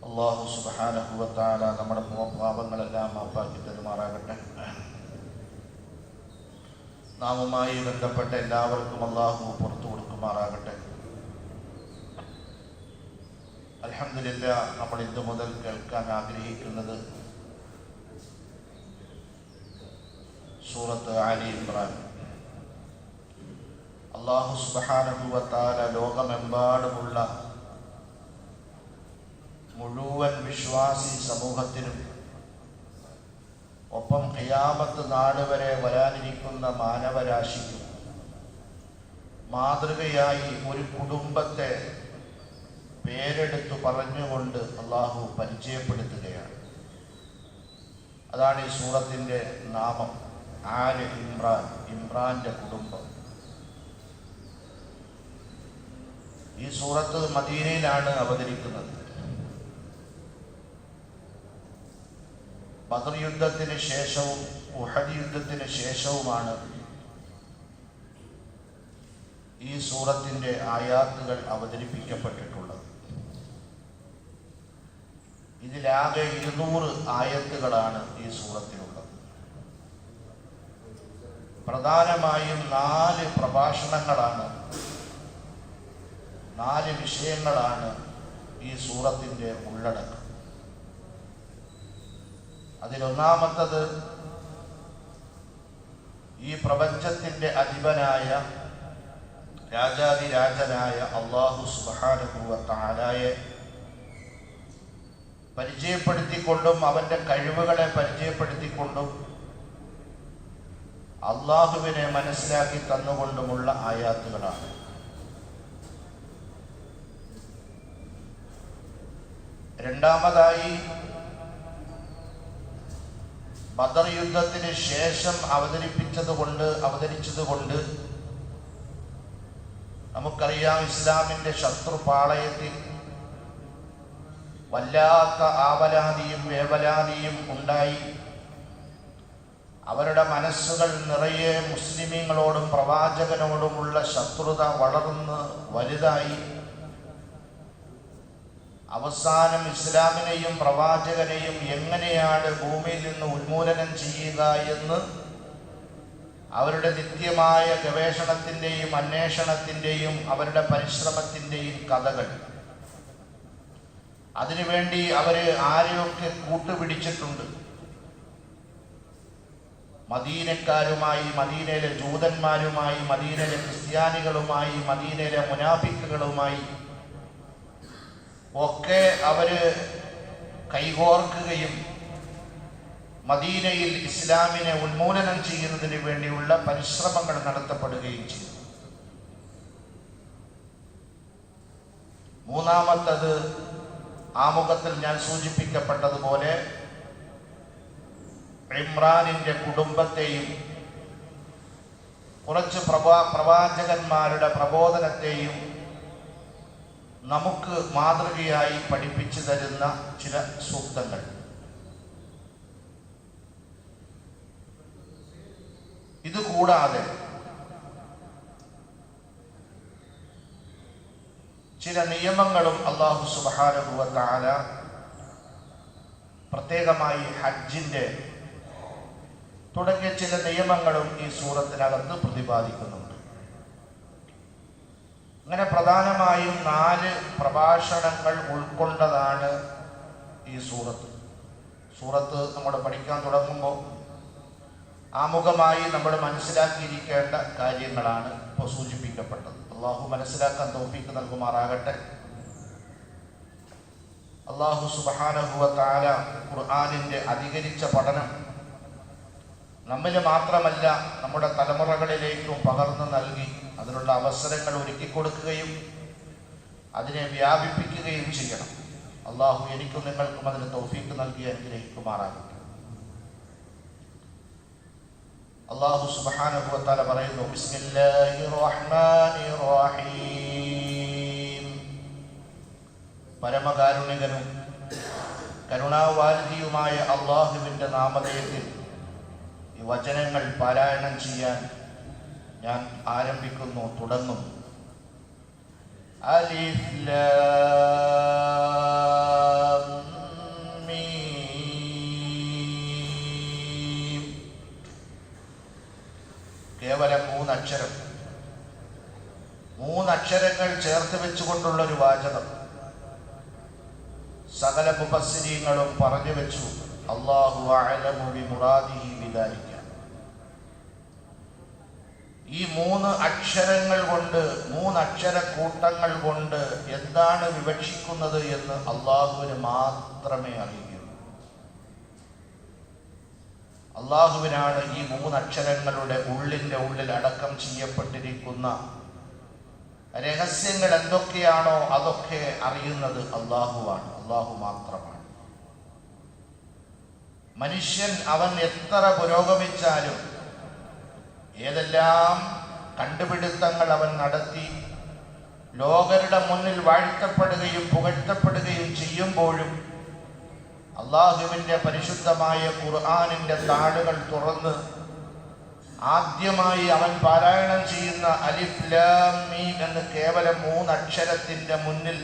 അല്ലാഹു സുബ്ഹാനഹു വ തആല നമ്മുടെ പാപങ്ങളെല്ലാം മാപ്പാക്കി തരുമാറാകട്ടെ. നാമുമായി ബന്ധപ്പെട്ട എല്ലാവർക്കും അല്ലാഹു പുറത്തു കൊടുക്കുമാറാകട്ടെ. അൽഹംദുലില്ലാഹ്, നമ്മൾ ഇന്നു മുതൽ കേൾക്കാൻ ആഗ്രഹിക്കുന്നത് സൂറത്ത് ആലി ഇമ്രാൻ. അല്ലാഹു സുബ്ഹാനഹു വ തആല ലോകമെമ്പാടുമുള്ള മുഴുവൻ വിശ്വാസി സമൂഹത്തിനും ഒപ്പം ഖിയാമത്ത് നാട് വരെ വരാനിരിക്കുന്ന മാനവരാശിക്കും മാതൃകയായി ഒരു കുടുംബത്തെ പേരെടുത്തു പറഞ്ഞുകൊണ്ട് അള്ളാഹു പരിചയപ്പെടുത്തുകയാണ്. അതാണ് ഈ സൂറത്തിൻ്റെ നാമം, ആല് ഇമ്രാൻ, ഇമ്രാന്റെ കുടുംബം. ഈ സൂറത്ത് മദീനയിലാണ് അവതരിക്കുന്നത്. ബദർ യുദ്ധത്തിന് ശേഷവും ഉഹദ് യുദ്ധത്തിന് ശേഷവുമാണ് ഈ സൂറത്തിൻ്റെ ആയാത്തുകൾ അവതരിപ്പിക്കപ്പെട്ടിട്ടുള്ളത്. ഇതിലാകെ 200 ആയത്തുകളാണ് ഈ സൂറത്തിലുള്ളത്. പ്രധാനമായും 4 പ്രഭാഷണങ്ങളാണ്, 4 വിഷയങ്ങളാണ് ഈ സൂറത്തിൻ്റെ ഉള്ളടക്കം. അതിലൊന്നാമത്തത് ഈ പ്രപഞ്ചത്തിൻ്റെ അധിപനായ രാജാതിരാജനായ അല്ലാഹു സുബ്ഹാനഹു വ തആലയെ പരിചയപ്പെടുത്തിക്കൊണ്ടും അവൻ്റെ കഴിവുകളെ പരിചയപ്പെടുത്തിക്കൊണ്ടും അള്ളാഹുവിനെ മനസ്സിലാക്കി തന്നുകൊണ്ടുമുള്ള ആയാത്തുകളാണ്. രണ്ടാമതായി ബദർ യുദ്ധത്തിന് ശേഷം അവതരിച്ചതുകൊണ്ട് നമുക്കറിയാം, ഇസ്ലാമിൻ്റെ ശത്രുപാളയത്തിൽ വല്ലാത്ത ആവലാതിയും വേവലാതിയും ഉണ്ടായി. അവരുടെ മനസ്സുകൾ നിറയെ മുസ്ലിമീങ്ങളോടും പ്രവാചകനോടുമുള്ള ശത്രുത വളർന്ന് വലുതായി. അവസാനം ഇസ്ലാമിനെയും പ്രവാചകനെയും എങ്ങനെയാണ് ഭൂമിയിൽ നിന്ന് ഉന്മൂലനം ചെയ്യുക എന്ന് അവരുടെ നിത്യമായ ഗവേഷണത്തിൻ്റെയും അന്വേഷണത്തിൻ്റെയും അവരുടെ പരിശ്രമത്തിൻ്റെയും കഥകൾ. അതിനുവേണ്ടി അവർ ആരെയൊക്കെ കൂട്ടുപിടിച്ചിട്ടുണ്ട്. മദീനക്കാരുമായി, മദീനയിലെ ജൂതന്മാരുമായി, മദീനയിലെ ക്രിസ്ത്യാനികളുമായി, മദീനയിലെ മുനാഫിക്കുകളുമായി ഒക്കെ അവര് കൈകോർക്കുകയും മദീനയിൽ ഇസ്ലാമിനെ ഉന്മൂലനം ചെയ്യുന്നതിന് വേണ്ടിയുള്ള പരിശ്രമങ്ങൾ നടത്തപ്പെടുകയും ചെയ്തു. മൂന്നാമത്തത്, ആമുഖത്തിൽ ഞാൻ സൂചിപ്പിക്കപ്പെട്ടതുപോലെ ഇമ്രാനിന്റെ കുടുംബത്തെയും കുറച്ച് പ്രവാചകന്മാരുടെ പ്രബോധനത്തെയും നമുക്ക് മാതൃകയായി പഠിപ്പിച്ചു തരുന്ന ചില സൂക്തങ്ങൾ. ഇതുകൂടാതെ ചില നിയമങ്ങളും അല്ലാഹു സുബ്ഹാനഹു വ തആല പ്രത്യേകമായി ഹജ്ജിന്റെ തുടങ്ങിയ ചില നിയമങ്ങളും ഈ സൂറത്തിനകത്ത് പ്രതിപാദിക്കുന്നുണ്ട്. അങ്ങനെ പ്രധാനമായും 4 പ്രഭാഷണങ്ങൾ ഉൾക്കൊണ്ടതാണ് ഈ സൂറത്ത് നമ്മൾ പഠിക്കാൻ തുടങ്ങുമ്പോൾ ആമുഖമായി നമ്മൾ മനസ്സിലാക്കിയിരിക്കേണ്ട കാര്യങ്ങളാണ് ഇപ്പോൾ സൂചിപ്പിക്കപ്പെട്ടത്. അള്ളാഹു മനസ്സിലാക്കാൻ തൗഫീഖ് നൽകുമാറാകട്ടെ. അല്ലാഹു സുബ്ഹാനഹു വ തആല ഖുർആനിന്റെ അധികരിച്ച പഠനം നമ്മിൽ മാത്രമല്ല നമ്മുടെ തലമുറകളിലേക്കും പകർന്നു നൽകി അതിനുള്ള അവസരങ്ങൾ ഒരുക്കി കൊടുക്കുകയും അതിനെ വ്യാപിപ്പിക്കുകയും ചെയ്യണം. അള്ളാഹു എനിക്കും നിങ്ങൾക്കും അതിന് തൗഫീഖ് നൽകി അനുഗ്രഹിക്കുമാറാകട്ടെ. അല്ലാഹു സുബ്ഹാനഹു വ തആല പറയുന്നു, ബിസ്മില്ലാഹിർ റഹ്മാനിർ റഹീം. പരമകാരുണികനും കരുണാവാരിധിയുമായ അള്ളാഹുവിൻ്റെ നാമധേയത്തിൽ ഈ വചനങ്ങൾ പാരായണം ചെയ്യാൻ ഞാൻ ആരംഭിക്കുന്നു, തുടങ്ങും. അലിഫ് ലാം കേവലം മൂന്നക്ഷരങ്ങൾ ചേർത്ത് വെച്ചുകൊണ്ടുള്ള ഒരു വാചകം. സകല മുഫസ്സിരീങ്ങളും പറഞ്ഞു വെച്ചു, അല്ലാഹു അഅലമു ബിമുറാദിഹി ബിദാലിക. ഈ 3 അക്ഷരങ്ങൾ കൊണ്ട്, 3 അക്ഷരക്കൂട്ടങ്ങൾ കൊണ്ട് എന്താണ് വിവക്ഷിക്കുന്നത് എന്ന് അള്ളാഹുവിന് മാത്രമേ അറിയൂ. അള്ളാഹുവിനാണ് ഈ 3 അക്ഷരങ്ങളുടെ ഉള്ളിൽ അടക്കം ചെയ്യപ്പെട്ടിരിക്കുന്ന രഹസ്യങ്ങൾ എന്തൊക്കെയാണോ അതൊക്കെ അറിയുന്നത് അള്ളാഹുവാണ്, അള്ളാഹു മാത്രമാണ്. മനുഷ്യൻ അവൻ എത്ര പുരോഗമിച്ചാലും, ഏതെല്ലാം കണ്ടുപിടുത്തങ്ങൾ അവൻ നടത്തി ലോകരുടെ മുന്നിൽ വാഴ്ത്തപ്പെടുകയും പുകഴ്ത്തപ്പെടുകയും ചെയ്യുമ്പോഴും അള്ളാഹുവിൻ്റെ പരിശുദ്ധമായ ഖുർആനിൻ്റെ താളുകൾ തുറന്ന് ആദ്യമായി അവൻ പാരായണം ചെയ്യുന്ന അലിഫ് ലാം മീം എന്ന് കേവലം 3 അക്ഷരത്തിൻ്റെ മുന്നിൽ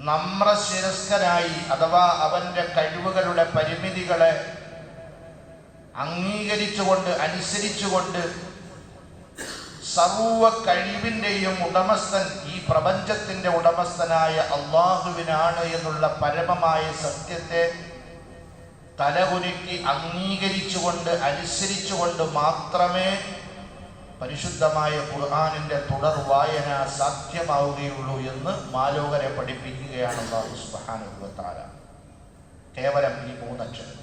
നമ്രശിരസ്കനായി, അഥവാ അവൻ്റെ കഴിവുകളുടെ പരിമിതികളെ അംഗീകരിച്ചുകൊണ്ട് അനുസരിച്ചുകൊണ്ട് സർവ കഴിവിൻ്റെയും ഉടമസ്ഥൻ, ഈ പ്രപഞ്ചത്തിൻ്റെ ഉടമസ്ഥനായ അള്ളാഹുവിനാണ് എന്നുള്ള പരമമായ സത്യത്തെ തലകുലുക്കി അംഗീകരിച്ചുകൊണ്ട് അനുസരിച്ചുകൊണ്ട് മാത്രമേ പരിശുദ്ധമായ ഖുർആനിൻ്റെ തുടർ വായന സാധ്യമാവുകയുള്ളൂ എന്ന് മാലോകരെ പഠിപ്പിക്കുകയാണ് അല്ലാഹു സുബ്ഹാനഹു വ തആല. കേവലം ഈ 3 അക്ഷരം.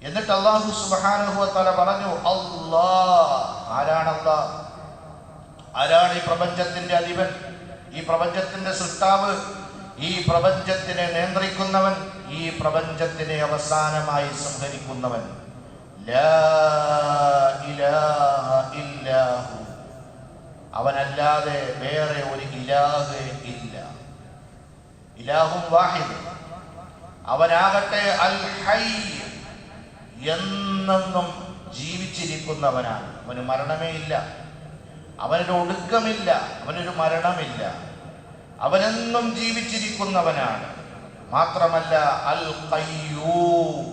എന്നിട്ട് അല്ലാഹു സുബ്ഹാനഹു വ തആല പറഞ്ഞു, അല്ലാഹ്. ആരാണ് അല്ലാഹ്? ആരാണ് ഈ പ്രപഞ്ചത്തിന്റെ അധിപൻ, ഈ പ്രപഞ്ചത്തിന്റെ സൃഷ്ടാവ്, ഈ പ്രപഞ്ചത്തിനെ നിയന്ത്രിക്കുന്നവൻ, ഈ പ്രപഞ്ചത്തിനെ അവസാനമായി സംഹരിക്കുന്നവൻ? ലാ ഇലാഹ ഇല്ലാഹു. അവനല്ലാതെ വേറെ ഒരു ഇലാഹ് ഇല്ല. ഇലാഹും വാഹിദ്. അവനാകട്ടെ അൽ ഹയ്യ്, എന്നെന്നും ജീവിച്ചിരിക്കുന്നവനാണ്. അവന് മരണമേ ഇല്ല, അവനൊരു ഒടുക്കമില്ല, അവനൊരു മരണമില്ല. അവനെന്നും ജീവിച്ചിരിക്കുന്നവനാണ്. മാത്രമല്ല അൽ ഖയ്യൂം,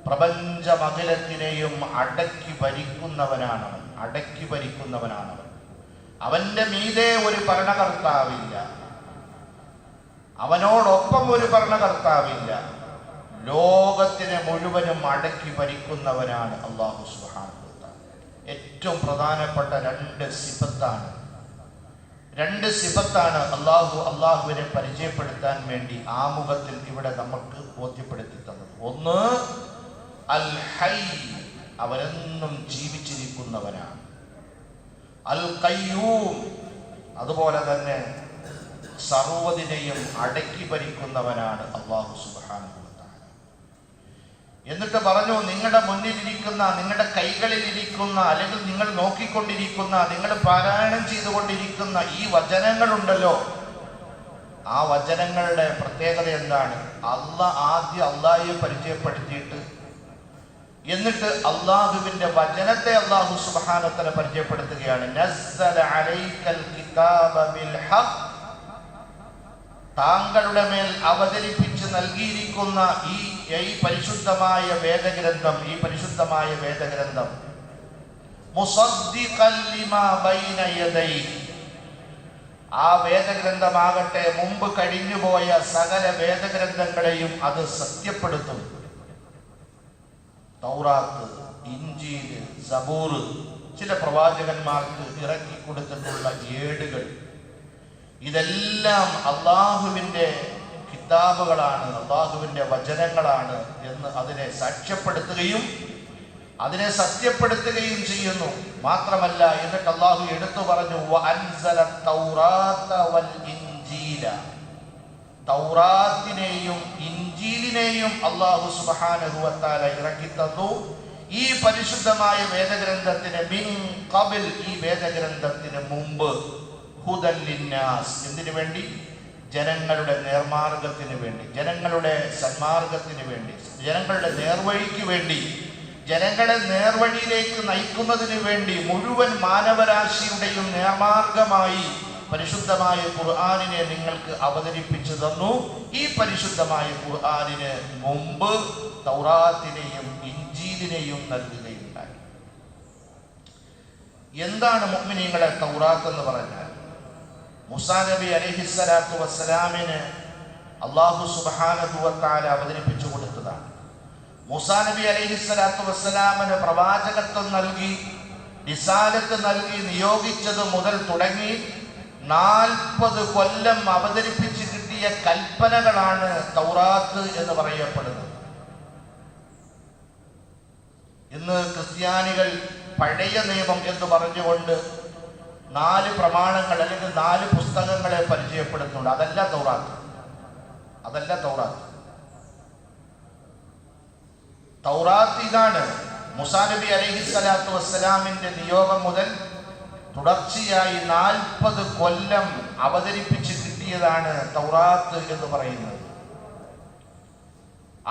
പ്രപഞ്ചമഖിലത്തിനെയും അടക്കി ഭരിക്കുന്നവനാണവൻ, അടക്കി ഭരിക്കുന്നവനാണവൻ. അവന്റെ മീതെ ഒരു ഭരണകർത്താവില്ല, അവനോടൊപ്പം ഒരു ഭരണകർത്താവില്ല. ലോകത്തിനെ മുഴുവനും അടക്കി ഭരിക്കുന്നവനാണ് അല്ലാഹു സുബ്ഹാനഹു വ തആല. ഏറ്റവും പ്രധാനപ്പെട്ട 2 സിഫത്താണ് അള്ളാഹുവിനെ പരിചയപ്പെടുത്താൻ വേണ്ടി ആമുഖത്തിൽ ഇവിടെ നമുക്ക് ബോധ്യപ്പെടുത്തി തന്നത്. ഒന്ന്, അൽ ഹയ്യ്, അവനെന്നും ജീവിച്ചിരിക്കുന്നവനാണ്. അൽ ഖയ്യൂം, അതുപോലെ തന്നെ സർവ്വതിനെയും അടക്കി ഭരിക്കുന്നവനാണ് അല്ലാഹു സുബ്ഹാനഹു വ തആല. എന്നിട്ട് പറഞ്ഞു, നിങ്ങളുടെ മുന്നിലിരിക്കുന്ന, നിങ്ങളുടെ കൈകളിലിരിക്കുന്ന, അല്ലെങ്കിൽ നിങ്ങൾ നോക്കിക്കൊണ്ടിരിക്കുന്ന, നിങ്ങൾ പാരായണം ചെയ്തുകൊണ്ടിരിക്കുന്ന ഈ വചനങ്ങളുണ്ടല്ലോ, ആ വചനങ്ങളുടെ പ്രത്യേകത എന്താണ്? ആദ്യം അള്ളാഹയെ പരിചയപ്പെടുത്തിയിട്ട് എന്നിട്ട് അള്ളാഹുവിന്റെ വചനത്തെ അല്ലാഹു സുബ്ഹാനഹു വ തആല പരിചയപ്പെടുത്തുകയാണ്. നസ്സല അലൈക്കൽ കിതാബ ബിൽ ഹഖ്, താങ്കളുടെ മേൽ അവതരിപ്പിച്ച് നൽകിയിരിക്കുന്ന ഈ പരിശുദ്ധമായ വേദഗ്രന്ഥം മുസദ്ദിഖൻ ലിമാ ബൈന യദൈഹി, ആ വേദഗ്രന്ഥമാകട്ടെ മുമ്പ് കഴിഞ്ഞുപോയ സകല വേദഗ്രന്ഥങ്ങളെയും അത് സത്യപ്പെടുത്തും. തൗറാത്ത്, ഇഞ്ചീൽ, സബൂർ, ചില പ്രവാചകന്മാർക്ക് ഇറക്കി കൊടുത്തിട്ടുള്ള ഏടുകൾ, ഇതെല്ലാം അള്ളാഹുവിൻ്റെ കിതാബുകളാണ്, അള്ളാഹുവിൻ്റെ വചനങ്ങളാണ് എന്ന് അതിനെ സാക്ഷ്യപ്പെടുത്തുകയും അതിനെ സത്യപ്പെടുത്തുകയും ചെയ്യുന്നു. മാത്രമല്ല, എന്നിട്ട് അള്ളാഹു എടുത്തു പറഞ്ഞു, വഅൻസല തൗറാത്ത വൽ ഇൻജീല, തൗറാത്തിനെയും ഇൻജീലിനെയും അല്ലാഹു സുബ്ഹാനഹു വ തആല ഇറക്കി തന്നു. ഈ പരിശുദ്ധമായ വേദഗ്രന്ഥത്തിന് മിൻ ഖബൽ, ഈ വേദഗ്രന്ഥത്തിന് മുമ്പ്, ഹുദൽ ലിന്നാസ്, എന്തിനു വേണ്ടി? ജനങ്ങളുടെ നേർമാർഗത്തിന് വേണ്ടി, ജനങ്ങളുടെ സന്മാർഗത്തിന് വേണ്ടി, ജനങ്ങളുടെ നേർവഴിക്ക് വേണ്ടി, ജനങ്ങളെ നേർവഴിയിലേക്ക് നയിക്കുന്നതിന് വേണ്ടി മുഴുവൻ മാനവരാശിയുടെയും നേർമാർഗമായി പരിശുദ്ധമായ ഖുർആനിനെ നിങ്ങൾക്ക് അവതരിപ്പിച്ചു തന്നു. ഈ പരിശുദ്ധമായ ഖുർആനിന് മുമ്പ് തൗറാത്തിനെയും ഇൻജീലിനെയും നൽകുകയുണ്ടായി. എന്താണ് മുഅ്മിനീങ്ങളെ തൗറാത്ത് എന്ന് പറഞ്ഞാൽ? മൂസാ നബി അലൈഹിസ്സലാത്തു വസ്സലാമിന് അല്ലാഹു സുബ്ഹാനഹു വ തആല അവതരിപ്പിച്ചു കൊടുത്തതാണ്. മൂസാ നബി അലൈഹിസ്സലാത്തു വസ്സലാമിന് പ്രവാചകത്വം നൽകി, റിസാലത്ത് നൽകി നിയോഗിച്ചത് മുതൽ തുടങ്ങി 40 കൊല്ലം അവതരിപ്പിച്ച് കിട്ടിയ കൽപ്പനകളാണ് തൗറാത്ത് എന്ന് പറയപ്പെടുന്നത്. ഇന്ന് ക്രിസ്ത്യാനികൾ പഴയ നിയമം എന്ന് പറഞ്ഞുകൊണ്ട് 4 പ്രമാണങ്ങൾ അല്ലെങ്കിൽ 4 പുസ്തകങ്ങളെ പരിചയപ്പെടുത്തുന്നുണ്ട്. അതല്ല തൗറാത്ത്. തൗറാത്ത് ഇതാണ്. മൂസാ നബി അലൈഹിസ്സലാത്തു വസ്സലാമിന്റെ നിയോഗം മുതൽ തുടർച്ചയായി 40 കൊല്ലം അവതരിപ്പിച്ച് കിട്ടിയതാണ് തൗറാത്ത് എന്ന് പറയുന്നത്.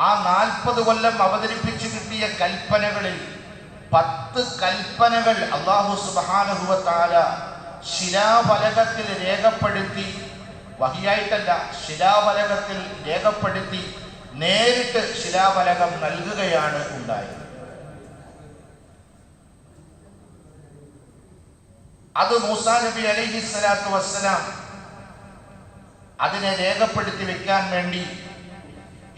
ആ 40 കൊല്ലം അവതരിപ്പിച്ച് കിട്ടിയ കൽപ്പനകളിൽ 10 കൽപ്പനകൾ അല്ലാഹു സുബ്ഹാനഹു വ തആല ശിലാഫലകത്തിൽ രേഖപ്പെടുത്തി, വഹിയായിട്ടല്ല, ശിലാഫലകത്തിൽ രേഖപ്പെടുത്തി നേരിട്ട് ശിലാഫലകം നൽകുകയാണ് ഉണ്ടായത്. അത് മൂസാ നബി അലൈഹിസ്സലാത്തു വസ്സലാം അതിനെ രേഖപ്പെടുത്തി വെക്കാൻ വേണ്ടി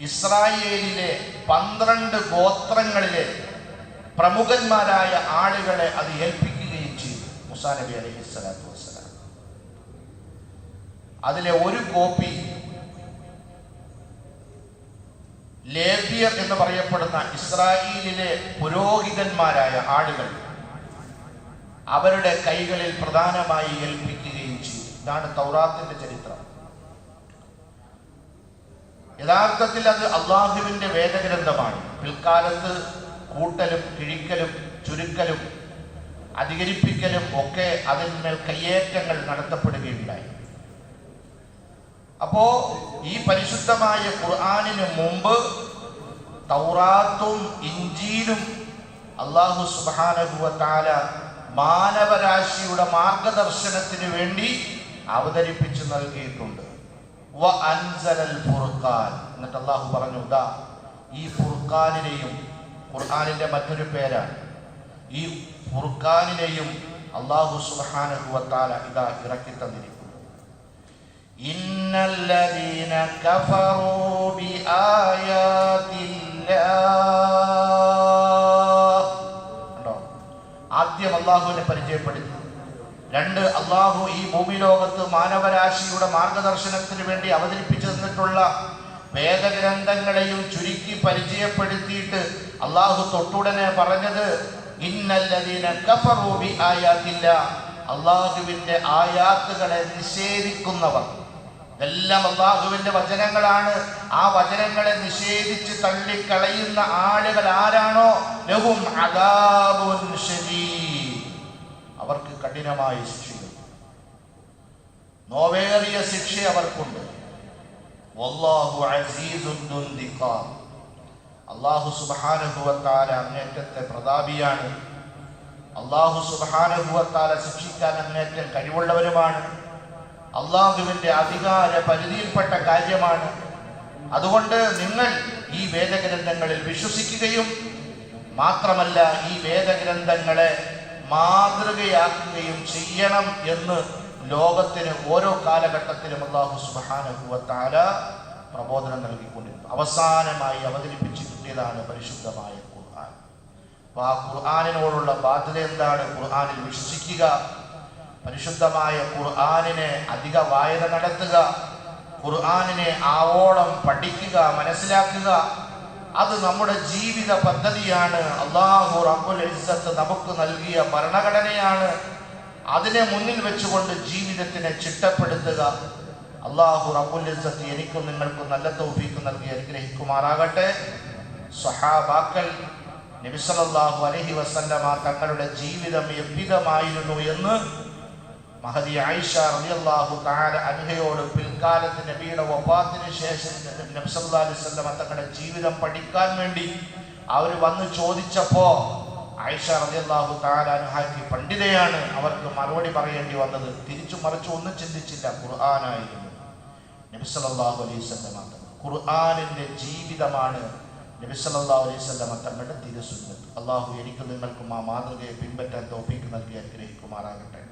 ഇസ്രായേലിലെ 12 ഗോത്രങ്ങളിലെ പ്രമുഖന്മാരായ ആളുകളെ അത് ഏൽപ്പിക്കുകയും ചെയ്തു മൂസാ നബി അലൈഹിസ്സലാത്തു വസ്സലാം. അതിലെ ഒരു കോപ്പി ലേവ്യർ എന്ന് പറയപ്പെടുന്ന ഇസ്രായേലിലെ പുരോഹിതന്മാരായ ആളുകൾ അവരുടെ കൈകളിൽ പ്രധാനമായി ഏൽപ്പിക്കുകയും ചെയ്തു. ഇതാണ് തൗറാത്തിന്റെ ചരിത്രം. യഥാർത്ഥത്തിൽ അത് അള്ളാഹുവിന്റെ വേദഗ്രന്ഥമാണ്. പിൽക്കാലത്ത് കൂട്ടലും കിഴിക്കലും ചുരുക്കലും അധികരിപ്പിക്കലും ഒക്കെ അതിന്മേൽ കയ്യേറ്റങ്ങൾ നടത്തപ്പെടുകയുണ്ടായി. അപ്പോ ഈ പരിശുദ്ധമായ ഖുർആനിന് മുമ്പ് തൗറാത്തും ഇഞ്ചീലും അല്ലാഹു സുബ്ഹാനഹു വ തആല മാനവരാശിയുടെ മാർഗദർശനത്തിന് വേണ്ടി അവതരിപ്പിച്ചു നൽകിയിട്ടുണ്ട്. വ അൻസലൽ ഫുർഖാൻ. എന്നിട്ട് അല്ലാഹു പറഞ്ഞു, ദാ ഈ ഫുർഖാനിനെയും, ഖുർആനിന്റെ മറ്റൊരു പേരാണ്, ഈ ഫുർഖാനിനെയും അല്ലാഹു സുബ്ഹാനഹു വ തആല ഇതാ ഇറക്കി തന്നിരിക്കുന്നു. ഇന്നല്ലദീന കഫറൂ ബിആയാതില്ലാഹ്. കണ്ടോ, ആദ്യം അല്ലാഹുവിനെ പരിചയപ്പെടുത്തി. 2, അല്ലാഹു ഈ ഭൂമി ലോകത്ത് മാനവരാശിയുടെ മാർഗദർശനത്തിന് വേണ്ടി അവതരിപ്പിച്ചു തന്നിട്ടുള്ള വേദഗ്രന്ഥങ്ങളെയും ചുരുക്കി പരിചയപ്പെടുത്തിയിട്ട് അല്ലാഹു തൊട്ടുടനെ പറഞ്ഞത് ഇന്നല്ലദീന കഫറൂ ബിആയാതില്ലാഹ്, അല്ലാഹുവിന്റെ ആയാത്തുകളെ നിഷേധിക്കുന്നവർ. എല്ലാം അല്ലാഹുവിന്റെ വചനങ്ങളാണ്. ആ വചനങ്ങളെ നിഷേധിച്ച് തള്ളിക്കളയുന്ന ആളുകൾ ആരാണോ, ലഹും അദാബുൻ ശദീദ്, അവർക്ക് കഠിനമായ ശിക്ഷയും, നോവേറിയ ശിക്ഷ അവർക്കുണ്ട്. വല്ലാഹു അസീസുൻ ദുൻതിഖാം, അല്ലാഹു സുബ്ഹാനഹു വ തആല അങ്ങേറ്റത്തെ പ്രതാപിയാണ്. അല്ലാഹു സുബ്ഹാനഹു വ തആല ശിക്ഷിക്കാൻ അങ്ങേറ്റം കഴിവുള്ളവരുമാണ്. അല്ലാഹുവിന്റെ അധികാര പരിധിയിൽപ്പെട്ട കാര്യമാണ്. അതുകൊണ്ട് നിങ്ങൾ ഈ വേദഗ്രന്ഥങ്ങളിൽ വിശ്വസിക്കുകയും മാത്രമല്ല ഈ വേദഗ്രന്ഥങ്ങളെ മാതൃകയാക്കുകയും ചെയ്യണം എന്ന് ലോകത്തിന് ഓരോ കാലഘട്ടത്തിലും അല്ലാഹു സുബ്ഹാനഹു വ തആല പ്രബോധനം നൽകിക്കൊണ്ടിരുന്നു. അവസാനമായി അവതരിപ്പിച്ചു കിട്ടിയതാണ് പരിശുദ്ധമായ ഖുർആൻ. അപ്പോൾ ആ ഖുർആനിനോടുള്ള ബാധ്യത എന്താണ്? ഖുർആനിൽ വിശ്വസിക്കുക, പരിശുദ്ധമായ ഖുർആനിനെ അധിക വായന നടത്തുക, ഖുർആനിനെ ആവോളം പഠിക്കുക, മനസ്സിലാക്കുക. അത് നമ്മുടെ ജീവിത പദ്ധതിയാണ്. അല്ലാഹു റബ്ബുൽ ഇസ്സത്ത് നമുക്ക് നൽകിയ ഭരണഘടനയാണ്. അതിനെ മുന്നിൽ വെച്ചുകൊണ്ട് ജീവിതത്തിനെ ചിട്ടപ്പെടുത്തുക. അല്ലാഹു റബ്ബുൽ ഇസ്സത്ത് എനിക്കും നിങ്ങൾക്കും നല്ല തൗഫീഖ് നൽകി അനുഗ്രഹിക്കുമാറാകട്ടെ. സ്വഹാബാക്കൾ നബി സല്ലല്ലാഹു അലൈഹി വസല്ലമ തങ്ങളുടെ ജീവിതം എவ்விதമായിരുന്നു എന്ന് മഹദി ആയിഷ റളിയല്ലാഹു തആല അൻഹയോട് പിൽക്കാലത്ത് നബിയുടെ വഫാത്തിന് ശേഷം നബി സല്ലല്ലാഹു അലൈഹി വസല്ലമ തങ്ങളുടെ ജീവിതം പഠിക്കാൻ വേണ്ടി അവർ വന്ന് ചോദിച്ചപ്പോൾ ആയിഷ റളിയല്ലാഹു തആല അൻഹയ്ക്ക് പണ്ഡിതയാണ്, അവർക്ക് മറുപടി പറയേണ്ടി വന്നത്. തിരിച്ചു മറിച്ചു ഒന്നും ചിന്തിച്ചില്ല, ഖുർആനായിരുന്നു. നബി സല്ലല്ലാഹു അലൈഹി വസല്ലമ ഖുർആനിന്റെ ജീവിതമാണ് നബി സല്ലല്ലാഹു അലൈഹി വസല്ലം തങ്ങളുടെ തിരുസുന്നത്ത്. അള്ളാഹു എനിക്കും നിങ്ങൾക്കും ആ മാതൃകയെ പിൻപറ്റാൻ തൗഫീഖ് നൽകി അനുഗ്രഹിക്കുമാറാകട്ടെ.